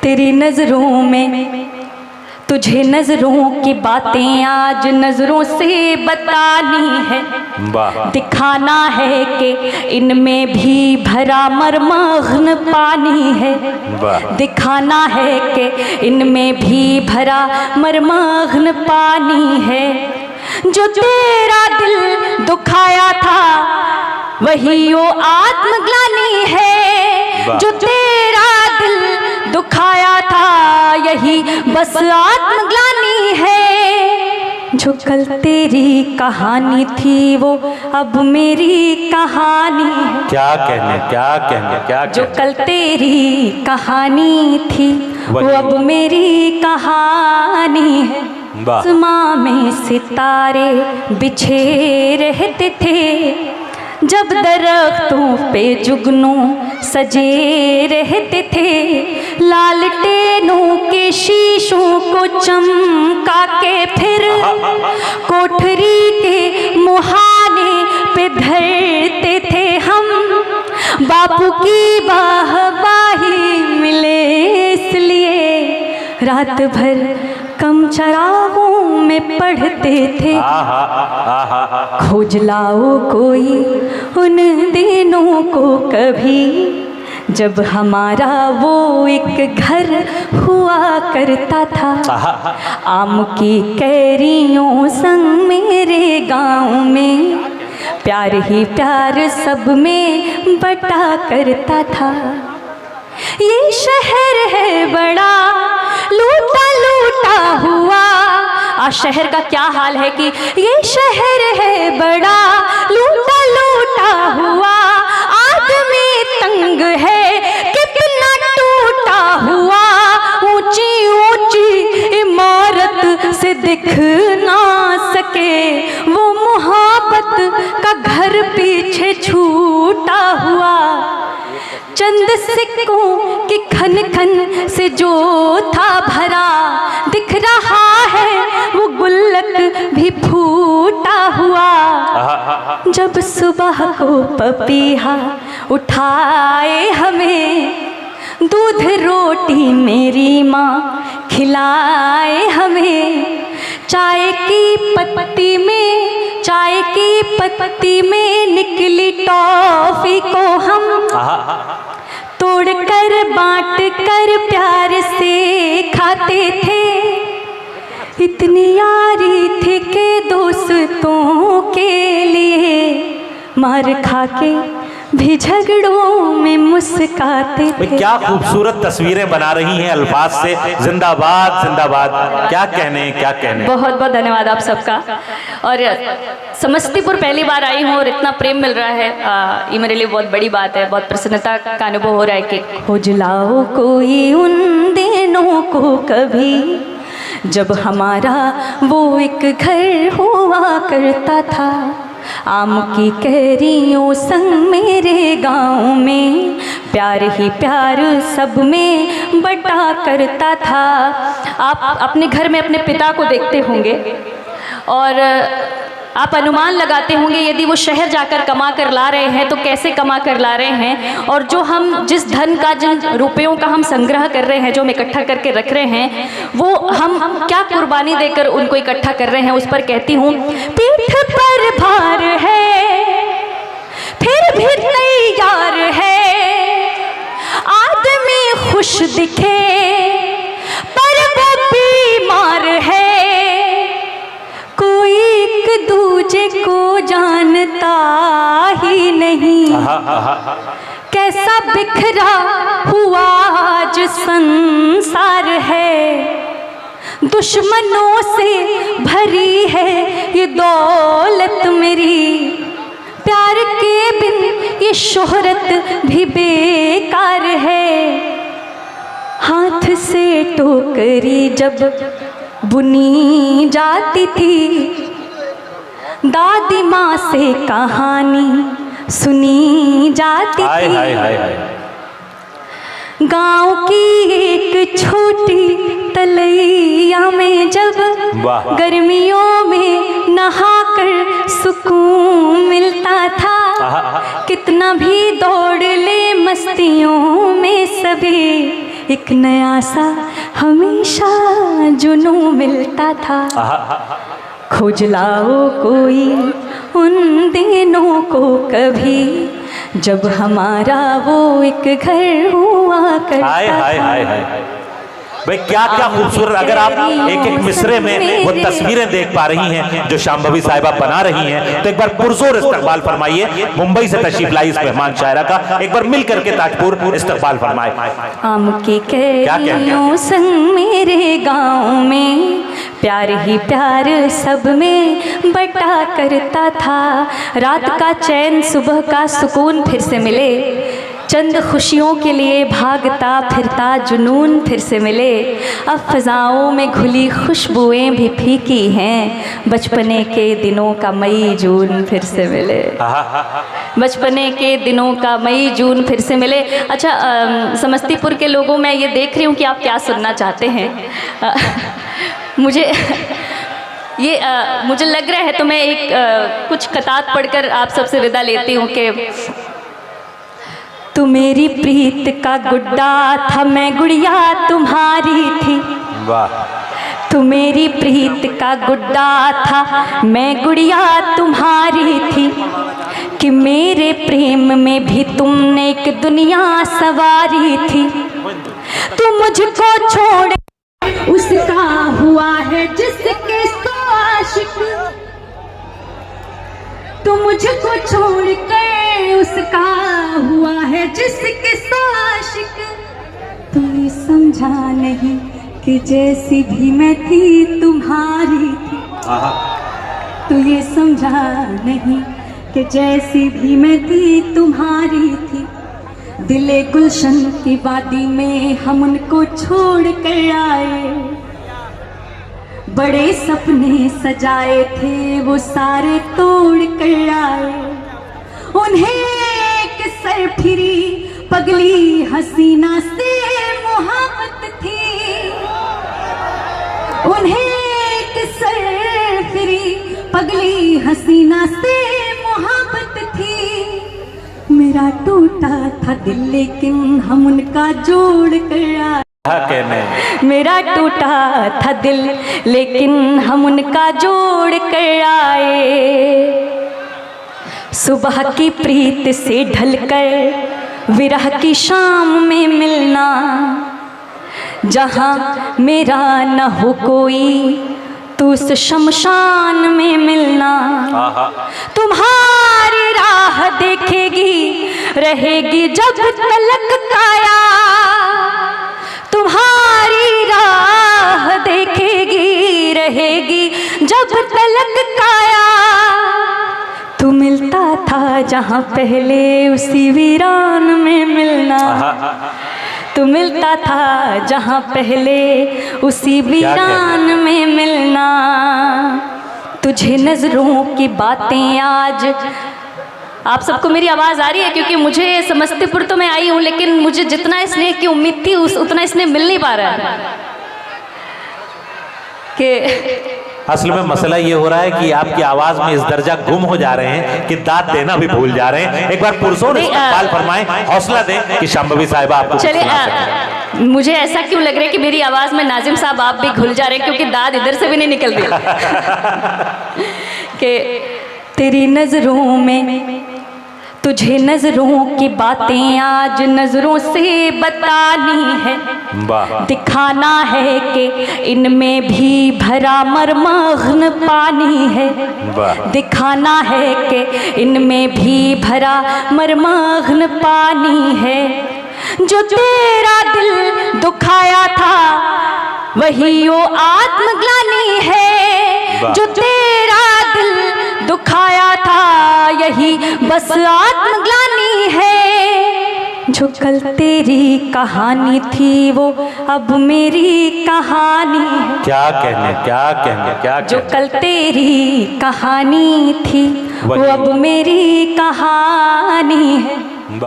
तेरी नजरों में तुझे नजरों की बातें आज नजरों से बतानी है, दिखाना है कि इनमें भी भरा मर्मग्न पानी है, दिखाना है कि इनमें भी भरा मर्मग्न पानी है। जो तेरा दिल दुखाया था वही वो आत्मग्लानि है, जो तेरा दिल दुखाया था यही बस आत्मग्लानि है। जो कल तेरी कहानी थी वो अब मेरी कहानी है। क्या कहने क्या कहने क्या कहने? जो कल तेरी कहानी थी वो अब मेरी कहानी है। आसमां में सितारे बिछे रहते थे जब दरख्तों पे जुगनू सजे रहते थे, लालटेनों के शीशों को चमका के फिर कोठरी के मुहाने पे धरते थे हम। बापू की वाहवाही मिले इसलिए रात भर कम चरागों में पढ़ते थे। खोज लाओ कोई उन दिनों को कभी जब हमारा वो एक घर हुआ करता था। आम की कैरियों संग मेरे गांव में प्यार ही प्यार सब में बटा करता था। ये शहर है बड़ा लूटा लूटा हुआ। आज शहर का क्या हाल है कि ये शहर है बड़ा लूटा लूटा हुआ। आदमी तंग है कितना टूटा हुआ। ऊंची ऊंची इमारत से दिख ना सके वो मोहब्बत का घर पीछे छूटा हुआ। चंद सिक्कों की खन खन से जो था भरा दिख रहा है वो गुल्लक भी फूटा हुआ। जब सुबह को पपीहा उठाए हमें, दूध रोटी मेरी माँ खिलाए हमें, चाय की पत्ती में निकली टॉफी को हम तोड़ कर बांट कर प्यार से खाते थे। इतनी यारी थी कि दोस्तों के लिए मार खा के भी झगड़ों में मुस्काते थे। क्या खूबसूरत तस्वीरें बना रही हैं अल्फाज से। जिंदाबाद जिंदाबाद। क्या कहने क्या कहने। बहुत बहुत धन्यवाद आप सबका। और समस्तीपुर पहली बार आई हूँ और इतना प्रेम मिल रहा है, ये मेरे लिए बहुत बड़ी बात है। बहुत प्रसन्नता का अनुभव हो रहा है कि खोज लाओ कोई उन दिनों को कभी जब हमारा वो एक घर हुआ करता था। आम की कैरियों संग मेरे गांव में प्यार ही प्यार सब में बटा करता था। आप अपने घर में अपने पिता को देखते होंगे और आप अनुमान लगाते होंगे यदि वो शहर जाकर कमा कर ला रहे हैं तो कैसे कमा कर ला रहे हैं, और जो हम जिस धन का जिन रुपयों का हम संग्रह कर रहे हैं, जो हम इकट्ठा करके रख रहे हैं, वो हम क्या कुर्बानी देकर उनको इकट्ठा कर रहे हैं। उस पर कहती हूँ, पीठ पर भार है फिर भी तैयार है, आदमी खुश दिखे पर वो बीमार है, कोई एक दूजे को जानता ही नहीं, कैसा बिखरा हुआ आज संसार है, दुश्मनों से भरी है ये दौलत मेरी, प्यार के बिन ये शोहरत भी बेकार है, हाथ से टोकरी जब बुनी जाती थी, दादी माँ से कहानी सुनी जाती थी, गांव की एक छोटी तलैया में जब गर्मियों में नहाकर सुकून मिलता था, कितना भी दौड़ ले मस्तियों में सभी एक नया सा हमेशा जुनून मिलता था। खोज लाओ कोई उन दिनों को कभी जब हमारा वो एक घर हुआ करता था। भाई क्या क्या खूबसूरत, अगर आप एक एक मिसरे में वो तस्वीरें देख पा रही हैं जो शांभवी साहिबा बना रही हैं, तो एक बार पुरजोर इस्तकबाल फरमाइए। मुंबई से तशरीफ लाई इस मेहमान शायरा का, एक बार मिल करके ताजपुर इस्तकबाल फरमाए। आम के कैरियों संग मेरे गाँव में प्यार ही प्यार सब में बटा करता था। रात का चैन सुबह का सुकून फिर से मिले, चंद खुशियों के लिए भागता फिरता जुनून फिर से मिले। अब फ़ज़ाओं में घुली खुशबुएं भी फीकी हैं, बचपने के दिनों का मई जून फिर से मिले। बचपने के दिनों का मई जून फिर से मिले। अच्छा, समस्तीपुर के लोगों में ये देख रही हूँ कि आप क्या सुनना चाहते हैं। मुझे ये मुझे लग रहा है, तो मैं एक कुछ कतार पढ़कर आप सबसे विदा लेती हूँ कि तू मेरी प्रीत का गुड्डा था, मैं गुड़िया तुम्हारी थी। वाह। तू मेरी प्रीत का गुड्डा था, मैं गुड़िया तुम्हारी थी, कि मेरे प्रेम में भी तुमने एक दुनिया सवारी थी। तू मुझको छोड़ उसका हुआ है जिसके सो आशिक, तू मुझको छोड़ कर उसका हुआ है जिसके सो आशिक। तूने समझा नहीं कि जैसी भी मैं थी तुम्हारी थी। तू ये समझा नहीं कि जैसी भी मैं थी तुम्हारी थी। दिले गुलशन की वादी में हम उनको छोड़ कर आए, बड़े सपने सजाए थे वो सारे तोड़ कर आए। उन्हें एक सरफिरी पगली हसीना से मोहब्बत थी, उन्हें एक सरफिरी पगली हसीना से मोहब्बत थी। मेरा टूटा था दिल लेकिन हम उनका जोड़ कर आए। मेरा टूटा था दिल लेकिन हम उनका जोड़ कर आए। सुबह की प्रीत से ढलकर विरह की शाम में मिलना, जहाँ मेरा न हो कोई तो उस शमशान में मिलना। तुम्हारी राह देखेगी रहेगी जब तलक काया, तुम्हारी राह देखेगी रहेगी जब तलक काया। तू मिलता था जहाँ पहले उसी वीरान में मिलना, तू मिलता था जहाँ पहले उसी वीरान में मिलना। तुझे नजरों की बातें आज, आप सबको मेरी आवाज़ आ रही है? क्योंकि मुझे समस्तीपुर तो मैं आई हूँ, लेकिन मुझे जितना स्नेह की उम्मीद थी उतना स्नेह मिल नहीं पा रहा है। कि असल में मसला ये हो रहा है कि आपकी आवाज में इस दर्जा गुम हो जा रहे हैं कि दाद देना भी भूल जा रहे हैं। एक बार पुरजोर इस्तकबाल फरमाएं, हौसला दें कि शांभवी साहिबा आपको। चलिए, मुझे ऐसा क्यों लग रहा है कि मेरी आवाज में नाजिम साहब आप भी घुल जा रहे हैं, क्योंकि दाद इधर से भी नहीं निकल रही। कि तेरी नजरों में, तुझे नजरों की बातें आज नजरों से बतानी है, दिखाना है कि इनमें भी भरा मरमग्न पानी है, दिखाना है कि इनमें भी भरा मरमग्न पानी है। जो तेरा दिल दुखाया था वही वो आत्मग्लानि है, जो तेरा दिल दुखाया था यही बस आत्मग्लानि है। जो कल तेरी कहानी थी वो अब मेरी कहानी है। क्या कहने, क्या कहने, क्या कहने। जो कल तेरी कहानी थी वो अब मेरी कहानी है।